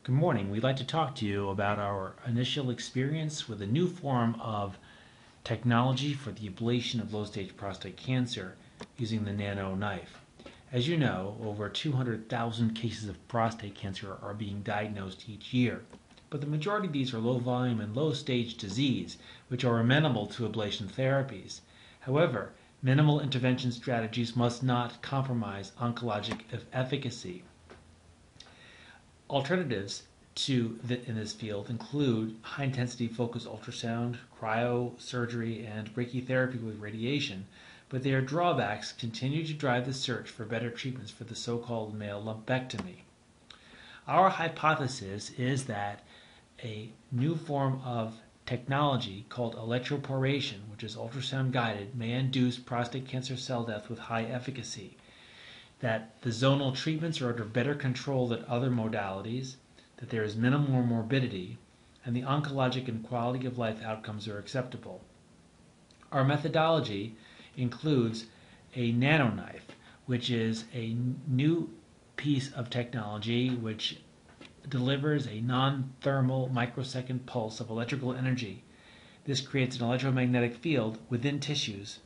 Good morning. We'd like to talk to you about our initial experience with a new form of technology for the ablation of low-stage prostate cancer using the nano knife. As you know, over 200,000 cases of prostate cancer are being diagnosed each year, but the majority of these are low-volume and low-stage disease, which are amenable to ablation therapies. However, minimal intervention strategies must not compromise oncologic efficacy. Alternatives in this field include high-intensity focused ultrasound, cryosurgery, and brachytherapy with radiation, but their drawbacks continue to drive the search for better treatments for the so-called male lumpectomy. Our hypothesis is that a new form of technology called electroporation, which is ultrasound-guided, may induce prostate cancer cell death with high efficacy, that the zonal treatments are under better control than other modalities, that there is minimal morbidity, and the oncologic and quality of life outcomes are acceptable. Our methodology includes a nanoknife, which is a new piece of technology which delivers a non-thermal microsecond pulse of electrical energy. This creates an electromagnetic field within tissues,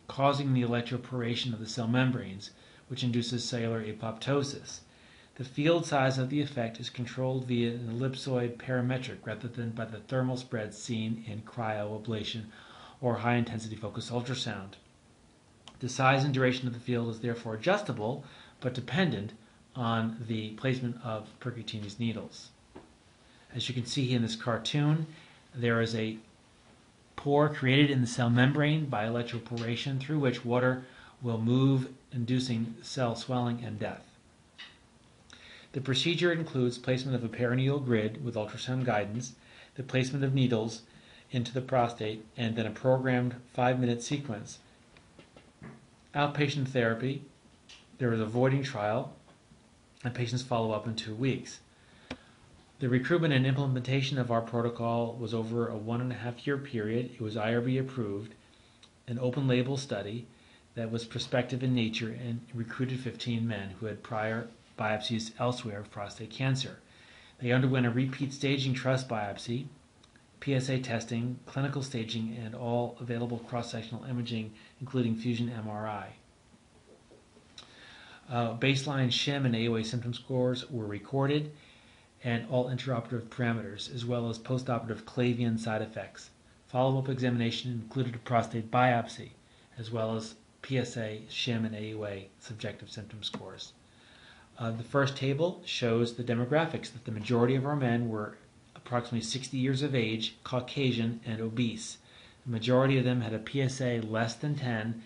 causing the electroporation of the cell membranes, which induces cellular apoptosis. The field size of the effect is controlled via an ellipsoid parametric rather than by the thermal spread seen in cryoablation or high-intensity focused ultrasound. The size and duration of the field is therefore adjustable, but dependent on the placement of percutaneous needles. As you can see in this cartoon, there is a pore created in the cell membrane by electroporation through which water will move, inducing cell swelling and death. The procedure includes placement of a peritoneal grid with ultrasound guidance, the placement of needles into the prostate, and then a programmed 5-minute sequence. Outpatient therapy, there is a voiding trial, and patients follow up in 2 weeks. The recruitment and implementation of our protocol was over a 1.5-year period. It was IRB approved, an open label study that was prospective in nature and recruited 15 men who had prior biopsies elsewhere of prostate cancer. They underwent a repeat staging truss biopsy, PSA testing, clinical staging, and all available cross-sectional imaging, including fusion MRI. Baseline shim and AOA symptom scores were recorded, and all intraoperative parameters, as well as postoperative Clavian side effects. Follow-up examination included a prostate biopsy, as well as PSA, shim, and AOA subjective symptom scores. The first table shows the demographics, that the majority of our men were approximately 60 years of age, Caucasian, and obese. The majority of them had a PSA less than 10,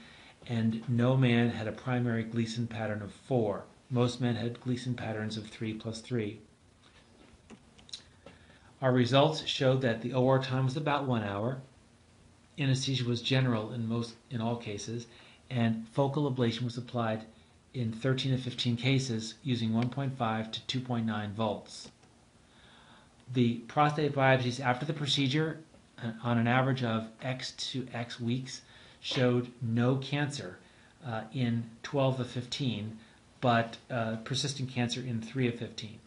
and no man had a primary Gleason pattern of 4. Most men had Gleason patterns of 3+3. Our results showed that the OR time was about 1 hour. Anesthesia was general in all cases, and focal ablation was applied in 13 of 15 cases using 1.5 to 2.9 volts. The prostate biopsies after the procedure, on an average of X to X weeks, showed no cancer in 12 of 15, but persistent cancer in 3 of 15.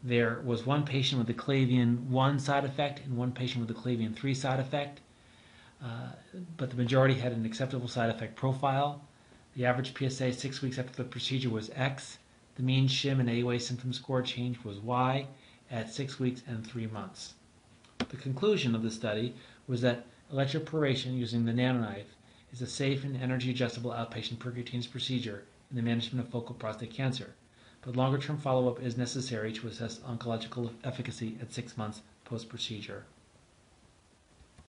There was one patient with a Clavian 1 side effect and one patient with a Clavian 3 side effect, but the majority had an acceptable side effect profile. The average PSA 6 weeks after the procedure was X. The mean shim and AOA symptom score change was Y at 6 weeks and 3 months. The conclusion of the study was that electroporation using the nanoknife is a safe and energy-adjustable outpatient percutaneous procedure in the management of focal prostate cancer, but longer-term follow-up is necessary to assess oncological efficacy at 6 months post-procedure.